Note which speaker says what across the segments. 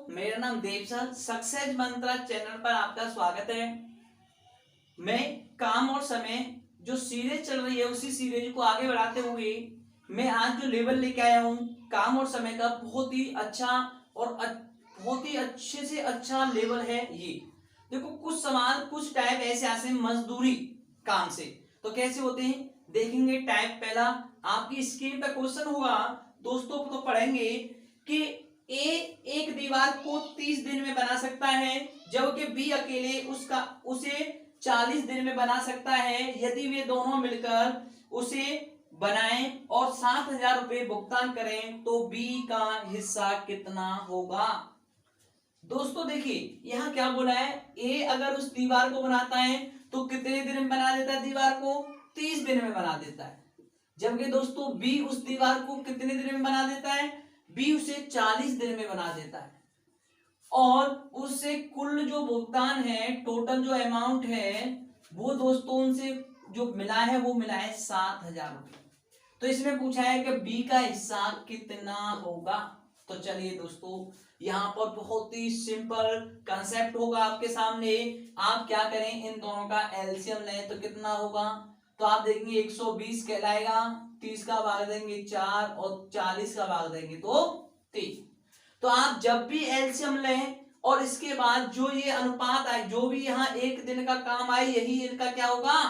Speaker 1: मेरा नाम देव sir, success मंत्रा channel पर आपका स्वागत है। मैं काम और समय जो सीरीज चल रही है उसी सीरीज को आगे बढ़ाते हुए मैं आज जो लेवल लेके आया हूँ काम और समय का बहुत ही अच्छा और बहुत ही अच्छे से अच्छा लेवल है। ये देखो कुछ सवाल कुछ टाइप ऐसे आते हैं मजदूरी काम से, तो कैसे होते हैं देखेंगे। टाइप पहला आपकी स्क्रीन पर क्वेश्चन होगा दोस्तों, तो पढ़ेंगे कि ए एक दीवार को 30 दिन में बना सकता है जबकि बी अकेले उसे 40 दिन में बना सकता है। यदि वे दोनों मिलकर उसे बनाएं और 7,000 रुपए भुगतान करें तो बी का हिस्सा कितना होगा। दोस्तों देखिए यहाँ क्या बोला है, ए अगर उस दीवार को बनाता है तो कितने दिन में बना देता है, दीवार को 30 दिन में बना देता है। जबकि दोस्तों बी उस दीवार को कितने दिन में बना देता है, बी उसे 40 दिन में बना देता है और उससे कुल जो भुगतान है, टोटल जो अमाउंट है वो दोस्तों उनसे जो मिला है वो मिला है 7,000 रुपये। तो इसमें पूछा है कि बी का हिस्सा कितना होगा। तो चलिए दोस्तों यहाँ पर बहुत ही सिंपल कंसेप्ट होगा आपके सामने। आप क्या करें, इन दोनों का एलसीएम लें तो कितना होगा। तो आप देखेंगे 120 कहलाएगा, 30 का भाग देंगे 4 और 40 का भाग देंगे तो 3। तो आप जब भी एलसीएम लें और इसके बाद जो ये अनुपात आए, जो भी यहाँ एक दिन का काम आए, यही इनका क्या होगा,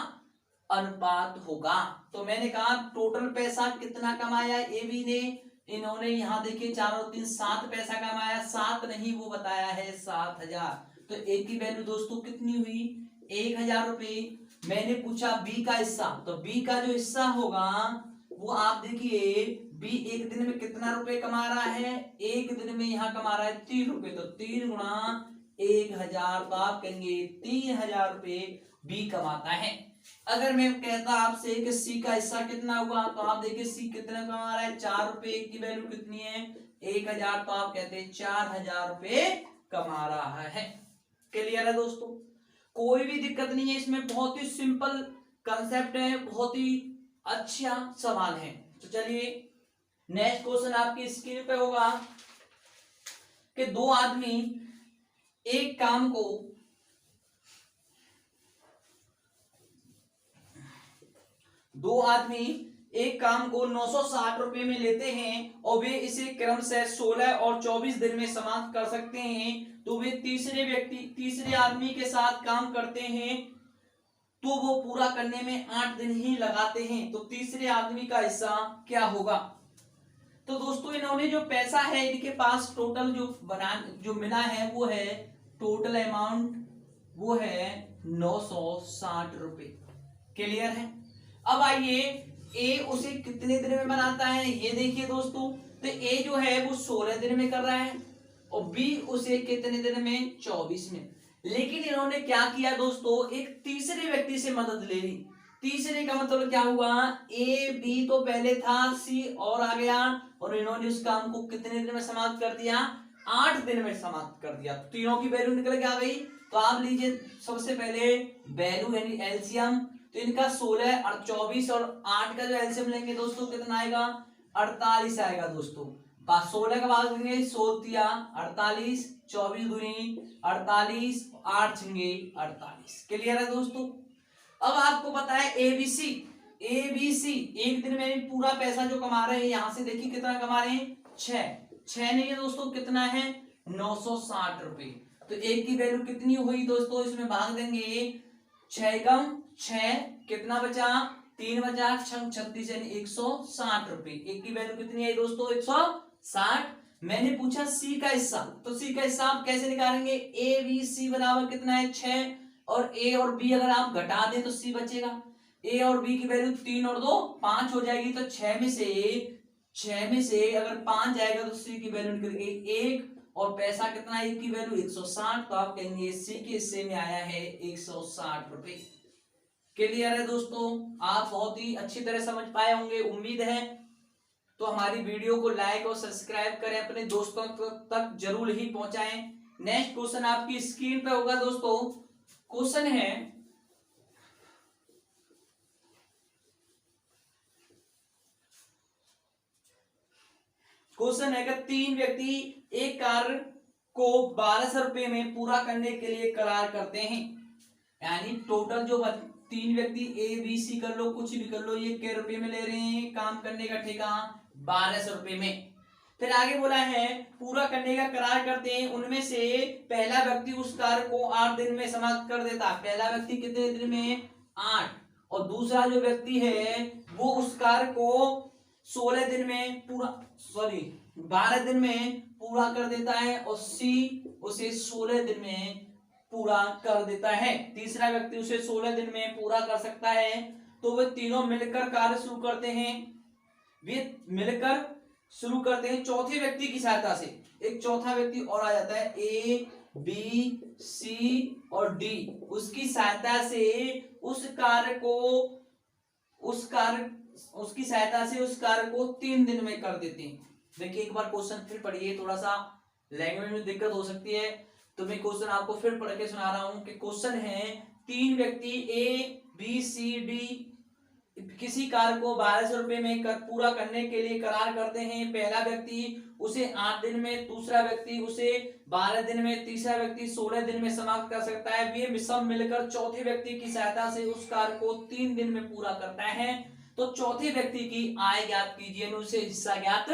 Speaker 1: अनुपात होगा। तो मैंने कहा टोटल पैसा कितना कमाया ए बी ने, इन्होंने यहाँ देखिए 4 और 3 7 पैसा कमाया, 7 नहीं वो बताया है 7,000। तो ए की वैल्यू दोस्तों कितनी हुई, 1,000 रुपए। मैंने पूछा बी का हिस्सा, तो बी का जो हिस्सा होगा वो आप देखिए बी एक दिन में कितना रुपए कमा रहा है, एक दिन में यहाँ कमा रहा है 3 रुपए। तो 3 गुणा 1,000 तो आप कहेंगे 3,000 रुपए बी कमाता है। अगर मैं कहता आपसे कि सी का हिस्सा कितना हुआ, तो आप देखिए सी कितना कमा रहा है, 4 रुपए की वैल्यू कितनी है 1,000, तो आप कहते हैं 4,000 रुपए कमा रहा है। क्लियर है दोस्तों, कोई भी दिक्कत नहीं है इसमें, बहुत ही सिंपल कंसेप्ट है, बहुत ही अच्छा सवाल है। तो चलिए नेक्स्ट क्वेश्चन आपकी स्क्रीन पे होगा कि दो आदमी एक काम को एक काम को 960 रुपए में लेते हैं और वे इसे क्रमशः 16 और 24 दिन में समाप्त कर सकते हैं। तो वे तीसरे आदमी के साथ काम करते हैं तो वो पूरा करने में 8 दिन ही लगाते हैं। तो तीसरे आदमी का हिस्सा क्या होगा। तो दोस्तों इन्होंने जो पैसा है इनके पास टोटल जो मिला है वो है टोटल अमाउंट वो है 960 रुपए। क्लियर है। अब आइए ए उसे कितने दिन में बनाता है, ये देखिए दोस्तों। तो ए जो है वो 16 दिन में कर रहा है और बी उसे कितने दिन में, 24 में। लेकिन इन्होंने क्या किया दोस्तों, एक तीसरे व्यक्ति से मदद ले ली। तीसरे का मतलब क्या हुआ, ए बी तो पहले था, सी और आ गया और इन्होंने उस काम को कितने दिन में समाप्त कर दिया, 8 दिन में समाप्त कर दिया। तीनों की वैल्यू निकल के आ गई। तो आप लीजिए सबसे पहले वैल्यू यानी एलसीएम। तो इनका 16 और 24 और 8 का जो एलसीएम लेंगे दोस्तों कितना आएगा, 48 आएगा दोस्तों। 16 का भाग देंगे 16 48, 24 दूनी 48, 8 छिंगे 48। क्लियर है दोस्तों। अब आपको पता है एबीसी एक दिन में पूरा पैसा जो कमा रहे हैं, यहां से देखिए कितना कमा रहे हैं, 6 नहीं है दोस्तों, कितना है 960 रुपए। तो एक की वैल्यू कितनी हुई दोस्तों, इसमें भाग देंगे 6 कम 6 कितना बचा, 3 बचा, 6 36 यानी 160 रुपए। एक की वैल्यू कितनी है दोस्तों, 160। मैंने पूछा सी का हिस्सा, तो सी का हिस्सा आप कैसे निकालेंगे, ए बी सी बराबर कितना है 6 और ए और बी अगर आप घटा दें तो सी बचेगा। ए और बी की वैल्यू 3 और 2 5 हो जाएगी। तो 6 में से अगर 5 जाएगा तो सी की वैल्यू निकल गई 1 और पैसा कितना, एक की वैल्यू 160। तो आप कहेंगे सी के हिस्से में आया है 160 रुपए। क्लियर है दोस्तों, आप बहुत ही अच्छी तरह समझ पाए होंगे उम्मीद है। तो हमारी वीडियो को लाइक और सब्सक्राइब करें, अपने दोस्तों तक जरूर ही पहुंचाएं। नेक्स्ट क्वेश्चन आपकी स्क्रीन पे होगा दोस्तों। क्वेश्चन है कि 3 व्यक्ति एक कार को 1200 रुपए में पूरा करने के लिए करार करते हैं। यानी टोटल जो 3 व्यक्ति ए बी सी कर लो, कुछ भी कर लो, ये कै रुपए में ले रहे हैं काम करने का ठेका 1200 रुपए में। फिर आगे बोला है पूरा करने का करार करते हैं, उनमें से पहला व्यक्ति उस कार्य को 8 दिन में समाप्त कर देता। पहला व्यक्ति कितने दिन में? 8। और दूसरा जो व्यक्ति है वो उस कार्य को 16 दिन में पूरा 12 दिन में पूरा कर देता है, और सी उसे 16 दिन में पूरा कर देता है। तीसरा व्यक्ति उसे 16 दिन में पूरा कर सकता है। तो वे तीनों मिलकर कार्य शुरू करते हैं। वे मिलकर शुरू करते हैं चौथे व्यक्ति की सहायता से। एक चौथा व्यक्ति और आ जाता है, ए बी सी और डी, उसकी सहायता से उसकी सहायता से उस कार्य को 3 दिन में कर देते हैं। देखिए एक बार क्वेश्चन फिर पढ़िए, थोड़ा सा लैंग्वेज में दिक्कत हो सकती है तो मैं क्वेश्चन आपको फिर पढ़ के सुना रहा हूं कि क्वेश्चन है 3 व्यक्ति ए बी सी डी किसी कार्य को 1200 रुपए में पूरा करने के लिए करार करते हैं। पहला व्यक्ति उसे 8 दिन में, दूसरा व्यक्ति उसे 12 दिन में, तीसरा व्यक्ति 16 दिन में समाप्त कर सकता है। वे सब मिलकर चौथे व्यक्ति की सहायता से उस कार्य को 3 दिन में पूरा करता है। तो चौथे व्यक्ति की आय ज्ञात कीजिए, उसे हिस्सा ज्ञात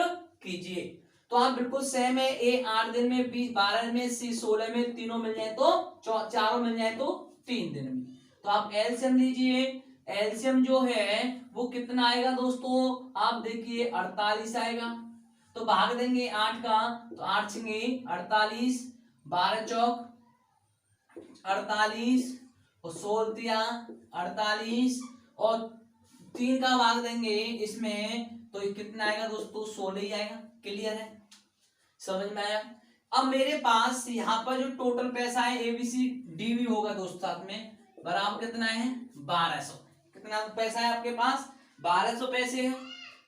Speaker 1: कीजिए। तो आप बिल्कुल सेम है, ए 8 दिन में, बी 12 में, सी 16 में, तीनों मिल जाए तो चारों मिल जाए तो 3 दिन में। तो आप एलसीएम लीजिए। एलसीएम जो है वो कितना आएगा दोस्तों? आप देखिए 48 आएगा। तो भाग देंगे 8 का, तो 8 छेंगे 48, 12 चौक 48 और 16 तिया 48 और 3 का भाग देंगे इसमें, तो ये कितना आएगा दोस्तों? 16 ही आएगा। क्लियर है? समझ में आया? अब मेरे पास यहाँ पर जो टोटल पैसा है एबीसी डी भी होगा दोस्त साथ में, बराबर कितना है? 1200। कितना पैसा है आपके पास? 1200 पैसे है।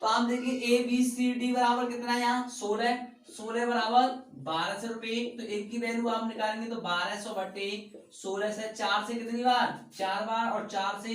Speaker 1: तो आप देखिए ए बी सी डी बराबर कितना है यहाँ? 16। 16 बराबर 1200 रुपए। तो एक की वैल्यू आप निकालेंगे तो 1200 बटे 16 से 4 से कितनी बार? 4 बार, और 4 से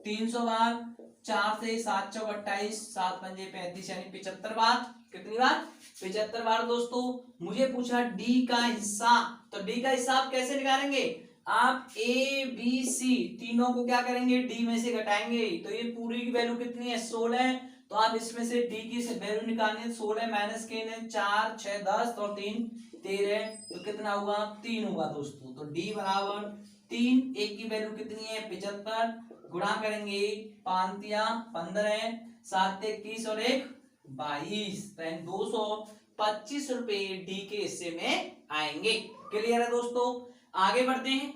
Speaker 1: 300 बार, 4 से 7 चौक 28, 7 पंजे 35 यानी 75 बार। कितनी बार? 75 बार दोस्तों। मुझे पूछा डी का हिस्सा, तो डी का हिस्सा आप कैसे निकालेंगे? आप ए बी सी तीनों को क्या करेंगे? डी में से घटाएंगे। तो ये पूरी की वैल्यू कितनी है? 16। तो आप इसमें से डी की वैल्यू निकालनी, 16 माइनस के 4 6 10 और 3 13, तो कितना हुआ? 3 हुआ दोस्तों। तो डी बराबर 3। एक की वैल्यू कितनी है? 75। गुणा करेंगे 5 तिया 15, 7 21 और 1 22, 225 रुपए डी के हिस्से में आएंगे। क्लियर है दोस्तों? आगे बढ़ते हैं,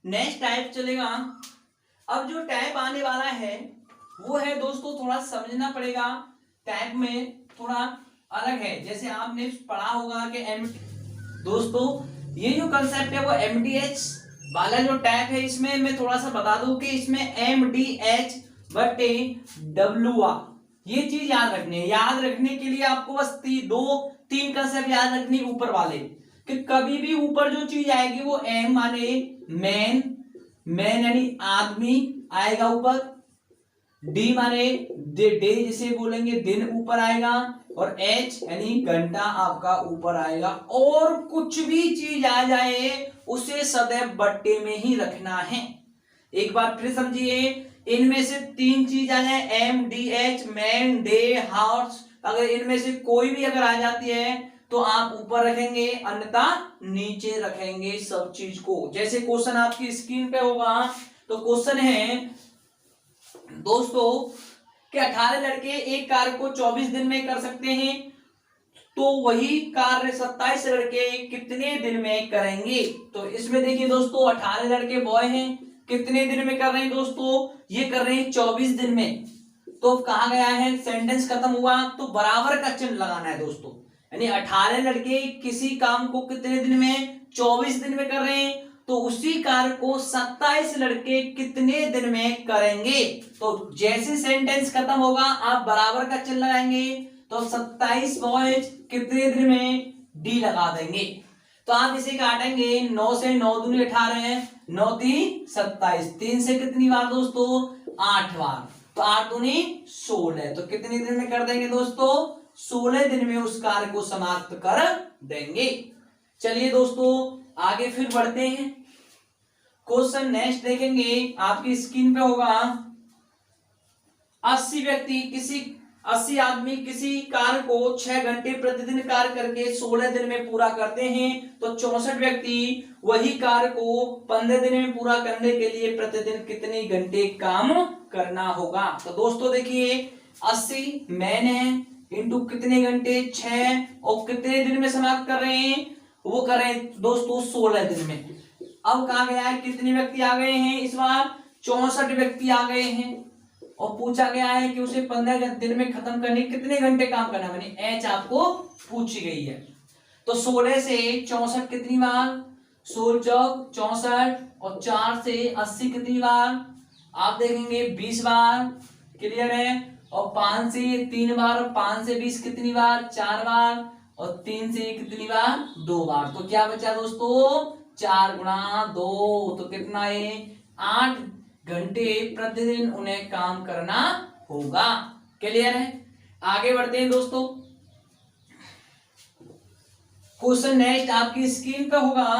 Speaker 1: नेक्स्ट टाइप चलेगा। अब जो टाइप आने वाला है वो है दोस्तों, थोड़ा समझना पड़ेगा, टाइप में थोड़ा अलग है। जैसे आपने पढ़ा होगा कि दोस्तों ये जो कंसेप्ट है वो एमडीएच वाला जो टाइप है, इसमें मैं थोड़ा सा बता दूं कि इसमें एमडीएच बटे डब्ल्यू आर, ये चीज याद रखनी है। याद रखने के लिए आपको बस 2-3 कंसेप्ट याद रखनी ऊपर वाले, कि कभी भी ऊपर जो चीज आएगी वो एम माने मैन यानी आदमी आएगा ऊपर, डी माने डे जिसे बोलेंगे दिन ऊपर आएगा, और एच यानी घंटा आपका ऊपर आएगा। और कुछ भी चीज आ जाए उसे सदैव बट्टे में ही रखना है। एक बार फिर समझिए, इनमें से 3 चीज आ जाए, M D H man day house, अगर इनमें से कोई भी अगर आ जाती है तो आप ऊपर रखेंगे, अन्यथा नीचे रखेंगे सब चीज को। जैसे क्वेश्चन आपकी स्क्रीन पे होगा, तो क्वेश्चन है दोस्तों कि 18 लड़के एक कार्य को 24 दिन में कर सकते हैं, तो वही कार्य 27 लड़के कितने दिन में करेंगे? तो इसमें देखिए दोस्तों, 18 लड़के बॉय हैं, कितने दिन में कर रहे हैं दोस्तों? ये कर रहे हैं 24 दिन में। तो कहा गया है सेंटेंस खत्म हुआ तो बराबर का चिन्ह लगाना है दोस्तों, यानी 18 लड़के किसी काम को कितने दिन में? 24 दिन में कर रहे हैं, तो उसी कार्य को 27 लड़के कितने दिन में करेंगे? तो जैसे सेंटेंस खत्म होगा आप बराबर का चिन्ह लगाएंगे, तो 27 बॉयज कितने दिन में? डी लगा देंगे। तो आप इसे काटेंगे, 9 से 9 दूनी 18, 9 3 27, 3 से कितनी बार दोस्तों? 8 बार, तो 8 दूनी 16, तो कितने दिन में कर देंगे दोस्तों? 16 दिन में उस कार्य को समाप्त कर देंगे। चलिए दोस्तों आगे फिर बढ़ते हैं। क्वेश्चन नेक्स्ट देखेंगे, आपकी स्क्रीन पे होगा 80 आदमी किसी कार्य को 6 घंटे प्रतिदिन कार्य करके 16 दिन में पूरा करते हैं, तो 64 व्यक्ति वही कार्य को 15 दिन में पूरा करने के लिए प्रतिदिन कितने घंटे काम करना होगा। तो दोस्तों देखिए 80 मैन है इंटू कितने घंटे 6 और कितने दिन में समाप्त कर रहे हैं, वो कर रहे हैं दोस्तों 16 दिन में। अब कहा गया है कितने व्यक्ति आ गए हैं, इस बार 64 व्यक्ति आ गए हैं और पूछा गया है कि उसे 15 दिन में खत्म करने कितने घंटे काम करना बने, एच आपको पूछी गई है। तो 16 से 64 कितनी बार, 16 चौक 64 और 4 से 80 कितनी बार, आप देखेंगे 20 बार, क्लियर है। और 5 से 3 बार, 5 से 20 कितनी बार, 4 बार, और 3 से कितनी बार, 2 बार। तो क्या बचा दोस्तों 4 गुणा 2, तो कितना है 8 घंटे प्रतिदिन उन्हें काम करना होगा। क्लियर है, आगे बढ़ते हैं दोस्तों। क्वेश्चन नेक्स्ट आपकी स्क्रीन पे होगा।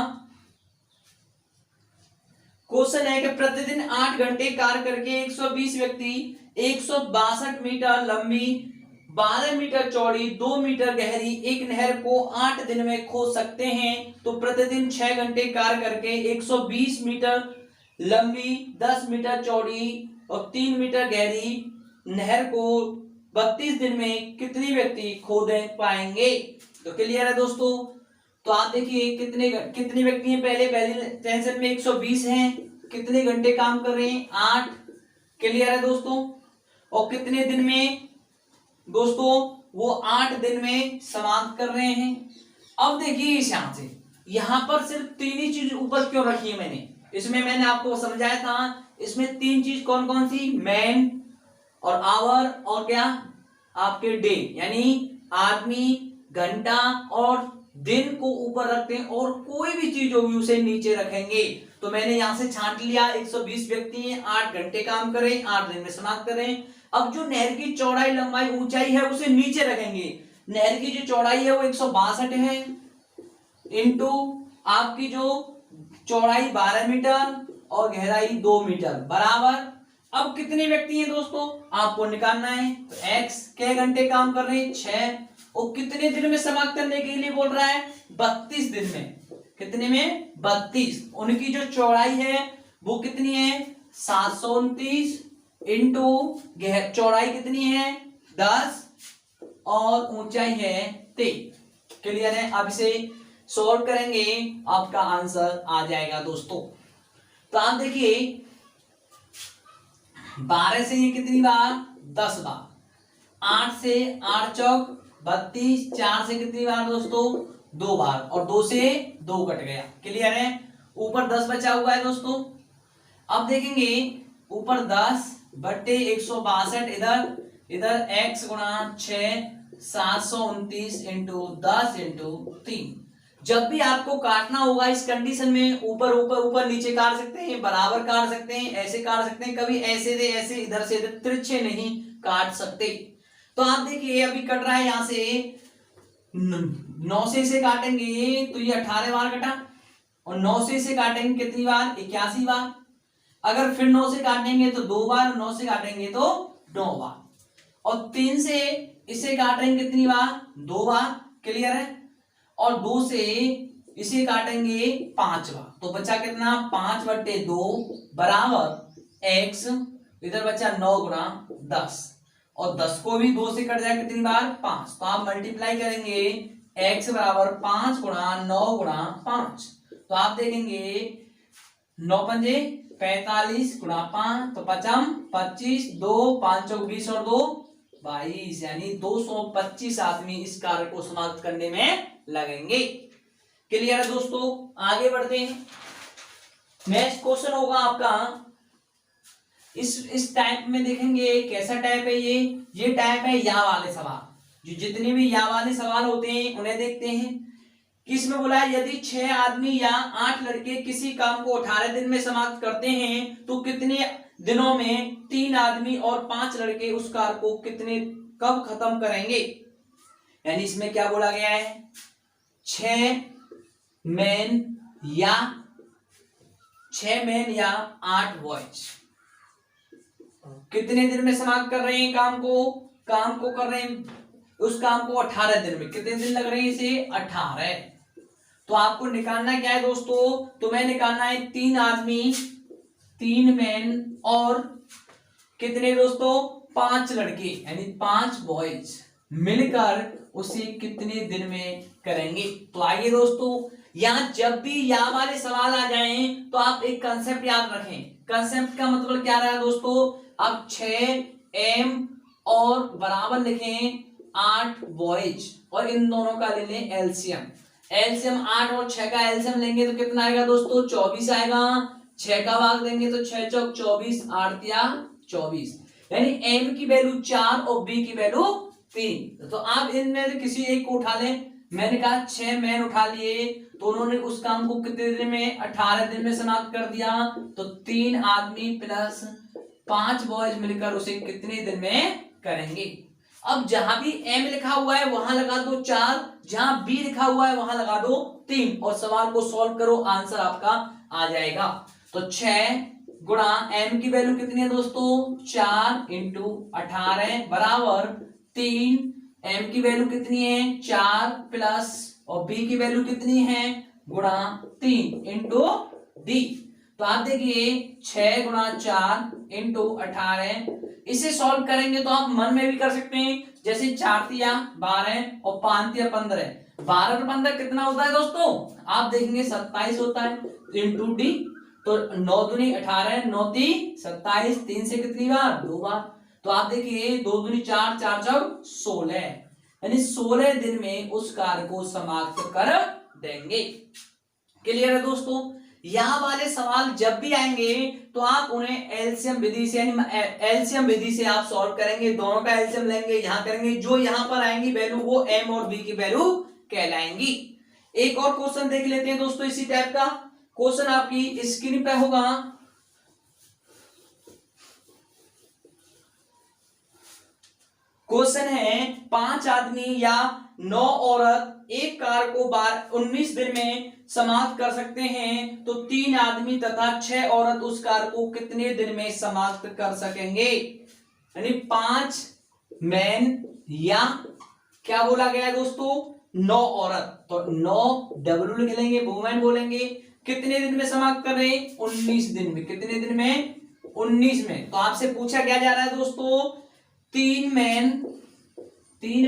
Speaker 1: क्वेश्चन है कि प्रतिदिन 8 घंटे कार्य करके 120 व्यक्ति 162 मीटर लंबी 12 मीटर चौड़ी 2 मीटर गहरी एक नहर को 8 दिन में खोद सकते हैं, तो प्रतिदिन 6 घंटे कार्य करके 120 मीटर लंबी 10 मीटर चौड़ी और 3 मीटर गहरी नहर को 32 दिन में कितने व्यक्ति खोद पाएंगे। तो क्लियर है दोस्तों। तो आप देखिए कितने व्यक्ति हैं, पहले टेंशन में 120 हैं, कितने घंटे काम कर रहे हैं 8, क्लियर है दोस्तों। और कितने दिन में दोस्तों, वो 8 दिन में समाप्त कर रहे हैं। अब देखिए इस यहां से यहां पर सिर्फ 3 ही चीज ऊपर क्यों रखी है मैंने, इसमें मैंने आपको समझाया था, इसमें 3 चीज कौन कौन सी, मैन और आवर और क्या आपके डे, यानी आदमी घंटा और दिन को ऊपर रखते हैं और कोई भी चीज होगी उसे नीचे रखेंगे। तो मैंने यहां से छांट लिया 120 व्यक्ति हैं, 8 घंटे काम करें, 8 दिन में समाप्त करें। अब जो नहर की चौड़ाई लंबाई ऊंचाई है उसे नीचे रखेंगे। नहर की जो चौड़ाई है वो 162 है इंटू आपकी जो चौड़ाई 12 मीटर और गहराई 2 मीटर बराबर। अब कितने व्यक्ति हैं दोस्तों आपको निकालना है, तो x के घंटे काम कर रहे हैं 6 और कितने दिन में समाप्त करने के लिए बोल रहा है 32 दिन में, कितने में 32। उनकी जो चौड़ाई है वो कितनी है 729 इंटू चौड़ाई कितनी है 10 और ऊंचाई है 23। क्लियर है, अब इसे सॉल्व करेंगे आपका आंसर आ जाएगा दोस्तों। तो आप देखिए 12 से ये कितनी बार 10 बार, 8 से 8 चौक 32, 4 से कितनी बार दोस्तों 2 बार और 2 से 2 कट गया। क्लियर है, ऊपर 10 बचा हुआ है दोस्तों। अब देखेंगे ऊपर 10 बट्टे 162 इधर x गुणा 6 729 इंटू 10 इंटू 3। जब भी आपको काटना होगा इस कंडीशन में ऊपर ऊपर ऊपर नीचे काट सकते हैं, बराबर काट सकते हैं, ऐसे काट सकते हैं, कभी ऐसे दे ऐसे इधर से इधर तिरछे नहीं काट सकते। तो आप देखिए अभी कट रहा है यहां से 9 से इसे काटेंगे तो ये 18 बार कटा और 9 से इसे काटेंगे कितनी बार 81 बार। अगर फिर 9 से काटेंगे तो 2 बार, 9 से काटेंगे तो 9 बार और 3 से इसे काटेंगे कितनी बार 2 बार। क्लियर है, और 2 से इसे काटेंगे 5 बार, तो बचा कितना 5/2 बराबर x, इधर बचा 9 गुणा 10 और 10 को भी 2 से कट जाए कितनी बार 5, तो आप मल्टीप्लाई करेंगे x बराबर 5 गुणा 9 गुणा 5। तो आप देखेंगे 9 पंजे 45 गुणा 5 तो 25 2 5 चौक 20 और 2 22, यानी 225 आदमी इस कार्य को समाप्त करने में लगेंगे। क्लियर है दोस्तों, आगे बढ़ते हैं। नेक्स्ट क्वेश्चन होगा आपका इस टाइप में, देखेंगे कैसा टाइप है ये टाइप है या वाले सवाल। जो जितने भी या वाले सवाल होते हैं उन्हें देखते हैं। किसमें बोला है यदि 6 आदमी या 8 लड़के किसी काम को 18 दिन में समाप्त करते हैं तो कितने दिनों में 3 आदमी और 5 लड़के उस कार्य को कब खत्म करेंगे। यानी इसमें क्या बोला गया है 6 मैन या 6 मैन या 8 बॉयज कितने दिन में समाप्त कर रहे हैं काम को कर रहे हैं उस काम को 18 दिन में। कितने दिन लग रहे हैं इसे? 18। तो आपको निकालना क्या है दोस्तों? तुम्हें निकालना है 3 आदमी, 3 मैन और कितने दोस्तों? 5 लड़के यानी 5 बॉयज मिलकर उसे कितने दिन में करेंगे। तो आइए दोस्तों, यहां जब भी या वाले सवाल आ जाएं तो आप एक कंसेप्ट याद रखें। कंसेप्ट का मतलब क्या रहा दोस्तों? अब 6 m और बराबर लिखें 8 बॉयज और इन दोनों का ले लें एलसीएम। एलसीएम 8 और 6 का एलसीएम लेंगे तो कितना आएगा दोस्तों? 24 आएगा। 6 का भाग देंगे तो 6 चौक 24, 8 या 24, यानी m की वैल्यू 4 और b की वैल्यू 3। तो आप इनमें से किसी एक को उठा लें। मैंने कहा 6 मैन उठा लिए तो उन्होंने उस काम को कितने दिन में? 18 दिन में समाप्त कर दिया। तो 3 आदमी प्लस 5 बॉयज मिलकर उसे कितने दिन में करेंगे। अब जहां भी m लिखा हुआ है वहां लगा दो 4, जहां b लिखा हुआ है वहां लगा दो 3 और सवाल को सॉल्व करो, आंसर आपका आ जाएगा। तो 6 गुणा m की वैल्यू कितनी है दोस्तों? 4 इंटू 18 बराबर 3। m की वैल्यू कितनी है? 4 प्लस और b की वैल्यू कितनी है? गुणा 3 इंटू d। तो आप देखिए 6 गुणा 4 इंटू 18, इसे सॉल्व करेंगे तो आप मन में भी कर सकते हैं। जैसे 4 तिया 12 और 5 तिया 15, 12 और 15 कितना होता है दोस्तों? आप देखेंगे 27 होता है इंटू डी। तो 9 दूनी 18, 9 ती 27, 3 से कितनी बार? 2 बार। तो आप देखिए 2 दूनी 4, 4 चौक 16, यानी 16 दिन में उस कार्य को समाप्त कर देंगे। क्लियर है दोस्तों? यहाँ वाले सवाल जब भी आएंगे तो आप उन्हें एलसीएम विधि से यानी एलसीएम विधि से आप सॉल्व करेंगे। दोनों का एलसीएम लेंगे, यहाँ करेंगे, जो यहाँ पर आएंगी वैल्यू वो m और b की वैल्यू कहलाएंगी। एक और क्वेश्चन देख लेते हैं दोस्तों इसी टाइप का। क्वेश्चन आपकी स्क्रीन पे होगा। क्वेश्चन है 5 आदमी या 9 औरत एक कार को 19 दिन में समाप्त कर सकते हैं, तो 3 आदमी तथा 6 औरत उस कार को कितने दिन में समाप्त कर सकेंगे। यानी 5 मैन या क्या बोला गया है दोस्तों? 9 औरत, तो 9 डब्ल्यू लिख लेंगे, वुमेन बोलेंगे। कितने दिन में समाप्त कर रहे हैं? 19 दिन में। कितने दिन में? 19 में। तो आपसे पूछा क्या जा रहा है दोस्तों? 3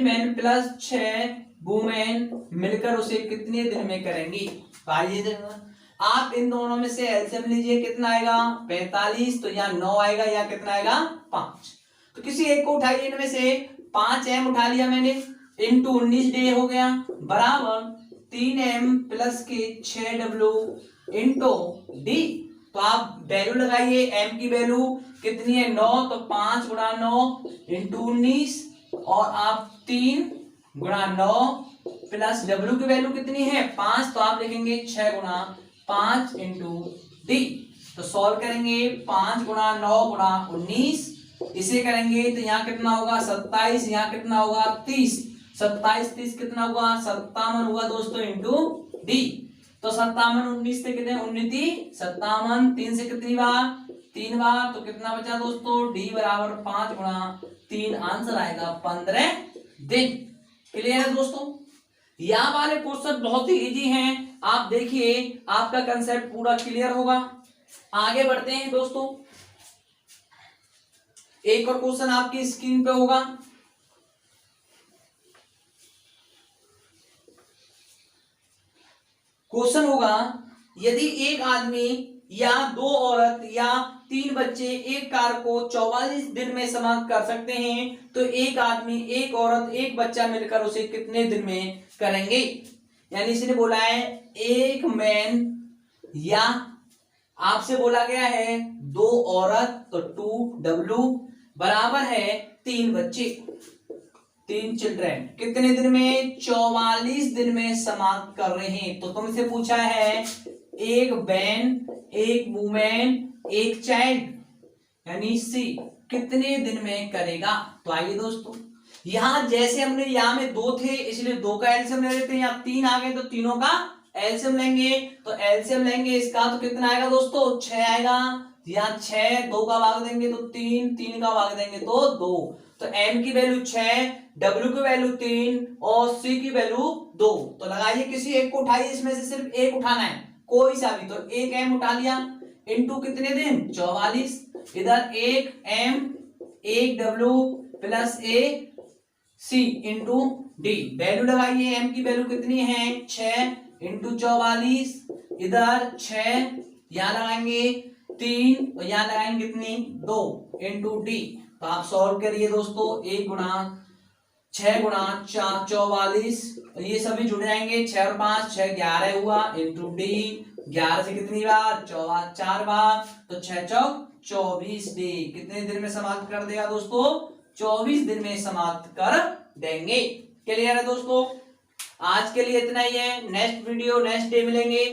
Speaker 1: मैन प्लस 6 वुमेन मिलकर उसे कितने दिन में करेंगी। आइए आप इन दोनों में से एलसीएम लीजिए, कितना आएगा? 45। तो यहाँ 9 आएगा, या कितना आएगा? 5। तो किसी एक को उठाइए इनमें से। 5 m उठा लिया मैंने, इंटू 19 डे हो गया बराबर 3 m प्लस के 6 w इंटू डी। तो आप वैल्यू लगाइए, m की वैल्यू कितनी है? 9। तो 5 गुणा 9 इंटू 19 और आप 3 गुणा 9 प्लस w की वैल्यू कितनी है? 5। तो आप लिखेंगे 6 गुणा 5 इंटू डी। तो सॉल्व करेंगे 5 गुणा 9 गुणा 19, इसे करेंगे तो यहाँ कितना होगा? 27। यहाँ कितना होगा? 30। 27 30 कितना होगा? 57 होगा दोस्तों इंटू डी। तो 57 19 से कितने? 19 57, 3 से कितनी बार? 3 बार। तो कितना बचा दोस्तों? डी बराबर 5 गुणा 3, आंसर आएगा 15 दिन। क्लियर है दोस्तों? यहाँ वाले क्वेश्चन बहुत ही इजी हैं। आप देखिए आपका कंसेप्ट पूरा क्लियर होगा। आगे बढ़ते हैं दोस्तों। एक और क्वेश्चन आपकी स्क्रीन पे होगा। क्वेश्चन होगा, यदि एक आदमी या 2 औरत या 3 बच्चे एक कार को 44 दिन में समाप्त कर सकते हैं, तो एक आदमी, एक औरत, एक बच्चा मिलकर उसे कितने दिन में करेंगे। यानी इसने बोला है एक मैन या आपसे बोला गया है 2 औरत, तो 2w बराबर है 3 बच्चे, 3 चिल्ड्रन कितने दिन में? 44 दिन में समाप्त कर रहे हैं। तो तुमसे पूछा है एक मैन, एक वुमेन, एक चाइल्ड, यानी सी कितने दिन में करेगा। तो आइए दोस्तों, यहां जैसे हमने यहाँ में 2 थे इसलिए 2 का एलसीएम ले लेते हैं। यहाँ 3 आ गए तो तीनों का एलसीएम लेंगे तो एलसीएम लेंगे इसका तो कितना आएगा दोस्तों 6 आएगा। यहाँ 6 2 का भाग देंगे तो 3, 3 का भाग देंगे तो 2। तो m की वैल्यू 6, w की वैल्यू 3 और c की वैल्यू 2। तो लगाइए किसी एक को उठाइए, इसमें से सिर्फ एक उठाना है कोई सा भी। तो एक m उठा लिया इनटू कितने दिन 44। इधर एक m एक w plus a c into D. Value लगाइए m की वैल्यू कितनी है 6 इंटू 44। इधर 6 यहां लगाएंगे 3 और यहां लगाएंगे कितनी 2 इंटू डी। तो आप सॉल्व करिए दोस्तों 1 गुणा 6 गुणा 4 44। ये सभी जुड़ जाएंगे 6 और 5 6 11 हुआ इंटू डी। 11 से कितनी बार 4 बार तो 6 चौक 24 डी। कितने दिन में समाप्त कर देगा दोस्तों 24 दिन में समाप्त कर देंगे। क्लियर है दोस्तों। आज के लिए इतना ही है। नेक्स्ट वीडियो नेक्स्ट डे मिलेंगे।